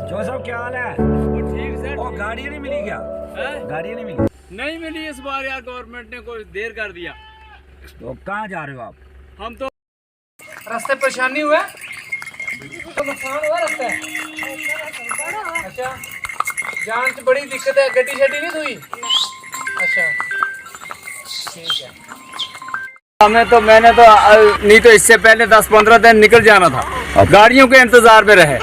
जो साहब क्या हाल है? वो ठीक सर। और गाड़ी नहीं मिली क्या? गाड़ी नहीं मिली? नहीं मिली इस बार यार, गवर्नमेंट ने कोई देर कर दिया। तो कहाँ जा रहे हो आप? हम तो रास्ते परेशानी हुआ तो नुकसान हुआ रास्ते। अच्छा, जान से बड़ी दिक्कत है, गड्डी शड्डी नहीं हुई? अच्छा ठीक है। मैंने तो नहीं तो इससे पहले 10-15 दिन निकल जाना था। गाड़ियों के इंतजार में रहे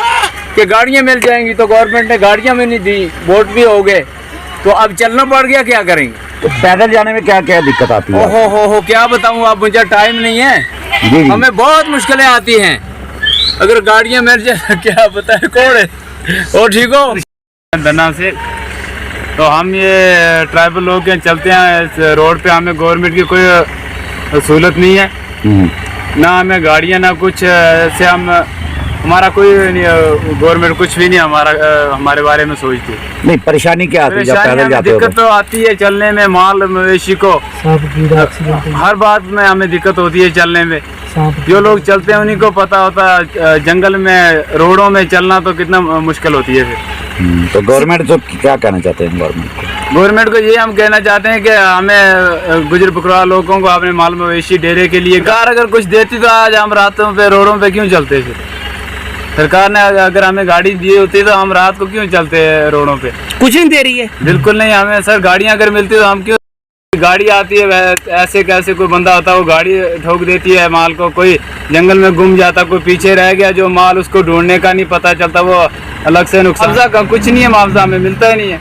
कि गाड़ियां मिल जाएंगी, तो गवर्नमेंट ने गाड़ियां भी नहीं दी, वोट भी हो गए, तो अब चलना पड़ गया। क्या करेंगे? तो पैदल जाने में क्या क्या दिक्कत आती है? हो क्या बताऊं, अब मुझे टाइम नहीं है। जी। हमें बहुत मुश्किलें आती हैं। अगर गाड़ियां मिल जाए क्या बताए कौन है। और ठीक हो धन्ना से, तो हम ये ट्राइबल लोग हैं, चलते हैं इस रोड पे। हमें गवर्नमेंट की कोई सहूलत नहीं है, ना हमें गाड़ियां ना कुछ से। हमारा कोई गवर्नमेंट कुछ भी नहीं हमारे बारे में सोचती। नहीं, परेशानी क्या आती है जब पैदल जाते हो? दिक्कत तो आती है चलने में, माल मवेशी को हर बात में हमें दिक्कत होती है चलने में। जो लोग चलते हैं उन्हीं को पता होता है, जंगल में रोडों में चलना तो कितना मुश्किल होती है फिर। तो गवर्नमेंट तो क्या कहना चाहते हैं? गवर्नमेंट को ये हम कहना चाहते हैं कि हमें गुजर बकरवा लोगों को अपने माल मवेशी डेरे के लिए कार अगर कुछ देती तो आज हम रातों पे रोडों पे क्यों चलते फिर? सरकार ने अगर हमें गाड़ी दी होती तो हम रात को क्यों चलते रोडों पे? कुछ नहीं दे रही है। बिल्कुल नहीं। हमें सर गाड़ियां अगर मिलती तो हम क्यों? गाड़ी आती है ऐसे कैसे, कोई बंदा होता है वो गाड़ी ठोक देती है माल को, कोई जंगल में गुम जाता, कोई पीछे रह गया जो माल, उसको ढूंढने का नहीं पता चलता, वो अलग से नुकसान। मुआवजा का कुछ नहीं है, मुआवजा हमें मिलता ही नहीं है।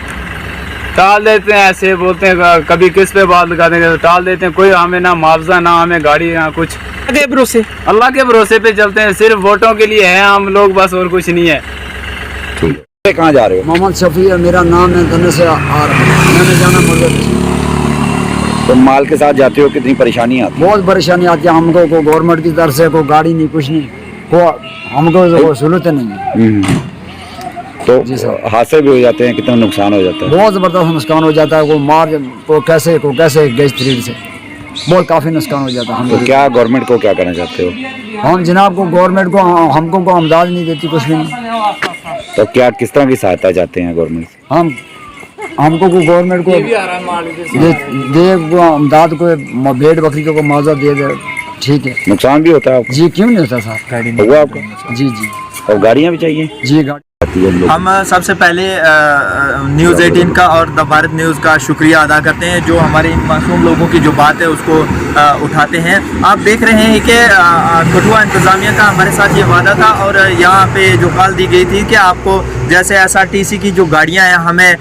टाल देते हैं, ऐसे बोलते हैं कभी किस पे बात लगा देंगे, तो टाल देते हैं। कोई हमें ना मुआवजा, ना हमें गाड़ी, ना कुछ। अल्लाह के भरोसे पे चलते हैं, सिर्फ वोटों के लिए हैं हम लोग बस, और कुछ नहीं है। कहाँ जा रहे हो? मोहम्मद शफी है मेरा नाम है, धन्ने से आ रहा हूँ। मैंने जाना मुझे। तो माल के साथ जाते हो, कितनी परेशानी आती है? बहुत परेशानी आती है हमको, को गवर्नमेंट की तरफ से कोई गाड़ी नहीं, कुछ नहीं, को हमको सहूलत नहीं है। तो जी सर। हादसे भी हो जाते हैं, कितना नुकसान हो जाता है? बहुत ज़बरदस्त नुकसान हो जाता है। वो मार को कैसे गैस थ्रीड से बहुत काफ़ी नुकसान हो जाता है। तो क्या गवर्नमेंट को क्या करना चाहते हो? हम जनाब को गवर्नमेंट को हमको को अमदाद नहीं देती, कुछ भी नहीं। तो क्या किस तरह की सहायता चाहते हैं गवर्नमेंट से? हमको को गवर्नमेंट को दे अमदाद को, भेड़ बकरी को मुआवजा दे। ठीक है। नुकसान भी होता है आपको? जी क्यों नहीं होता सर? हुआ आपको? जी जी। और गाड़ियाँ भी चाहिए? जी गाड़ी। हम सबसे पहले न्यूज़ 18 का और द भारत न्यूज़ का शुक्रिया अदा करते हैं, जो हमारे इन मासूम लोगों की जो बात है उसको उठाते हैं। आप देख रहे हैं कि कठुआ इंतज़ामिया का हमारे साथ ये वादा था, और यहाँ पे जो कॉल दी गई थी कि आपको जैसे SRTC की जो गाड़ियाँ हैं हमें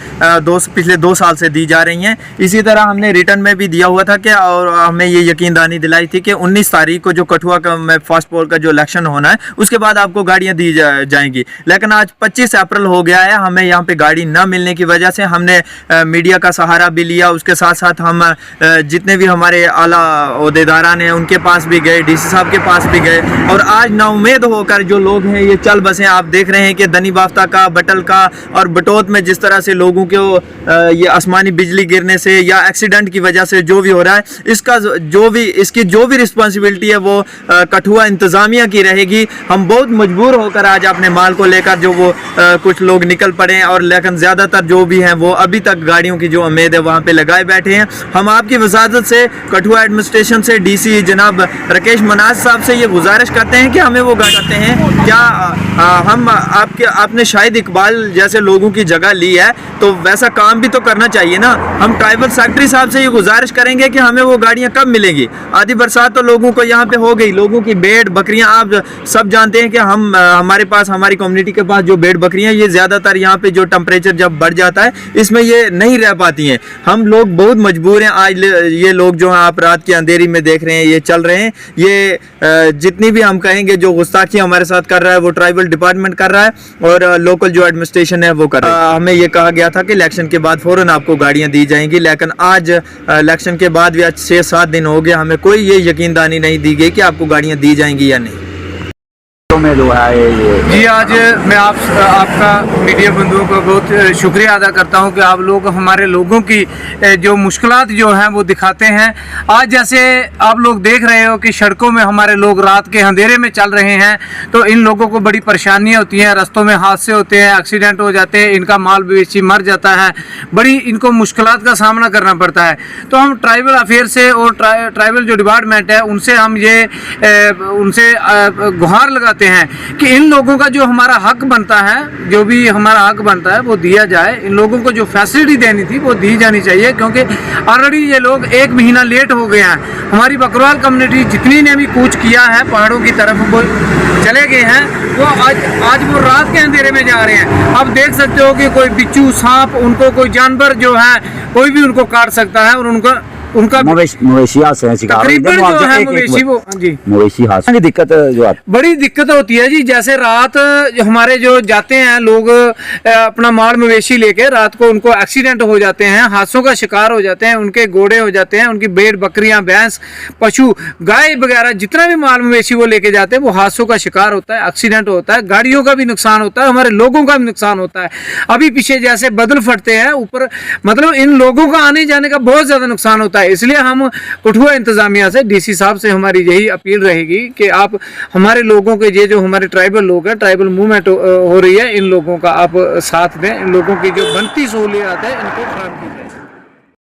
पिछले 2 साल से दी जा रही हैं, इसी तरह हमने रिटर्न में भी दिया हुआ था कि, और हमें ये यकीन दहानी दिलाई थी कि 19 तारीख को जो कठुआ का फर्स्ट पोल का जो इलेक्शन होना है उसके बाद आपको गाड़ियाँ दी जाएंगी। लेकिन आज 25 अप्रैल हो गया है, हमें यहाँ पे गाड़ी न मिलने की वजह से हमने मीडिया का सहारा भी लिया। उसके साथ साथ हम जितने भी हमारे आला ओहदेदारान हैं उनके पास भी गए, DC साहब के पास भी गए, और आज नाउम्मीद होकर जो लोग हैं ये चल बसे। आप देख रहे हैं कि दनी बाफ्ता का, बटल का और बटोत में जिस तरह से लोगों को ये आसमानी बिजली गिरने से या एक्सीडेंट की वजह से जो भी हो रहा है, इसकी जो भी रिस्पॉन्सिबिलिटी है वो कठुआ इंतज़ामिया की रहेगी। हम बहुत मजबूर होकर आज अपने माल को लेकर जो वो कुछ लोग निकल पड़े हैं, और लेकिन ज़्यादातर जो भी हैं वो अभी तक गाड़ियों की जो उम्मीद है वहाँ पे लगाए बैठे हैं। हम आपकी वजारत से, कठुआ एडमिनिस्ट्रेशन से, DC जनाब राकेश मनाज साहब से ये गुजारिश करते हैं कि हमें वो गाड़ी करते हैं। क्या हम आपने शाहिद इकबाल जैसे लोगों की जगह ली है, तो वैसा काम भी तो करना चाहिए ना। हम ट्राइबल सेक्रेटरी साहब से ये गुजारिश करेंगे कि हमें वो गाड़ियाँ कब मिलेंगी। आधी बरसात तो लोगों को यहाँ पे हो गई, लोगों की भेड़ बकरियाँ, आप सब जानते हैं कि हमारे पास, हमारी कम्युनिटी के पास जो भेड़ बकरियाँ, ये ज़्यादातर यहाँ पे जो टेम्परेचर जब बढ़ जाता है इसमें ये नहीं रह पाती हैं। हम लोग बहुत मजबूर हैं। आज ये लोग जो हैं आप रात की अंधेरी में देख रहे हैं, ये चल रहे हैं। ये जितनी भी हम कहेंगे जो गुस्ताखी हमारे साथ कर रहा है वो ट्राइबल डिपार्टमेंट कर रहा है, और लोकल जो एडमिनिस्ट्रेशन है वो कर रहा है। हमें ये कहा गया था कि इलेक्शन के बाद फ़ौरन आपको गाड़ियाँ दी जाएंगी, लेकिन आज इलेक्शन के बाद भी आज 6-7 दिन हो गया, हमें कोई ये यकीन दहानी नहीं दी गई कि आपको गाड़ियाँ दी जाएंगी या नहीं। तो में जो है ये जी, आज मैं आपका मीडिया बंधुओं का बहुत शुक्रिया अदा करता हूं कि आप लोग हमारे लोगों की जो मुश्किलात जो हैं वो दिखाते हैं। आज जैसे आप लोग देख रहे हो कि सड़कों में हमारे लोग रात के अंधेरे में चल रहे हैं, तो इन लोगों को बड़ी परेशानियां होती हैं, रास्तों में हादसे होते हैं, एक्सीडेंट हो जाते हैं, इनका माल मवेशी मर जाता है, बड़ी इनको मुश्किलात का सामना करना पड़ता है। तो हम ट्राइबल अफेयर से और ट्राइबल जो डिपार्टमेंट है उनसे हम ये उनसे गुहार लगाते हैं कि इन लोगों का जो हमारा हक बनता है, जो भी हमारा हक बनता है वो दिया जाए। इन लोगों को जो फैसिलिटी देनी थी वो दी जानी चाहिए, क्योंकि ऑलरेडी ये लोग 1 महीना लेट हो गए हैं। हमारी बकरवाल कम्युनिटी जितनी ने भी कूच किया है पहाड़ों की तरफ वो चले गए हैं, वो आज वो रात के अंधेरे में जा रहे हैं। अब देख सकते हो कि कोई बिच्छू, सांप, उनको कोई जानवर जो है कोई भी उनको काट सकता है, और उनका मवेशी हादसे हैं शिकार तकरीबन जो है मवेशी वो जी मवेशी हादसे की दिक्कत जो आती बड़ी दिक्कत होती है जी। जैसे रात हमारे जो जाते हैं लोग अपना माल मवेशी लेके, रात को उनको एक्सीडेंट हो जाते हैं, हादसों का शिकार हो जाते हैं, उनके घोड़े हो जाते हैं, उनकी भेड़ बकरियां, भैंस, पशु, गाय वगैरह जितना भी माल मवेशी वो लेके जाते हैं वो हादसों का शिकार होता है, एक्सीडेंट होता है, गाड़ियों का भी नुकसान होता है, हमारे लोगों का भी नुकसान होता है। अभी पीछे जैसे बदल फटते हैं ऊपर, मतलब इन लोगों का आने जाने का बहुत ज्यादा नुकसान होता है। इसलिए हम कठुआ इंतजामिया से, डीसी साहब से हमारी यही अपील रहेगी कि आप हमारे लोगों के, ये जो हमारे ट्राइबल लोग हैं, ट्राइबल मूवमेंट हो रही है, इन लोगों का आप साथ दें, इन लोगों की जो बनती सहूलियत है इनको फराहम कीजिए।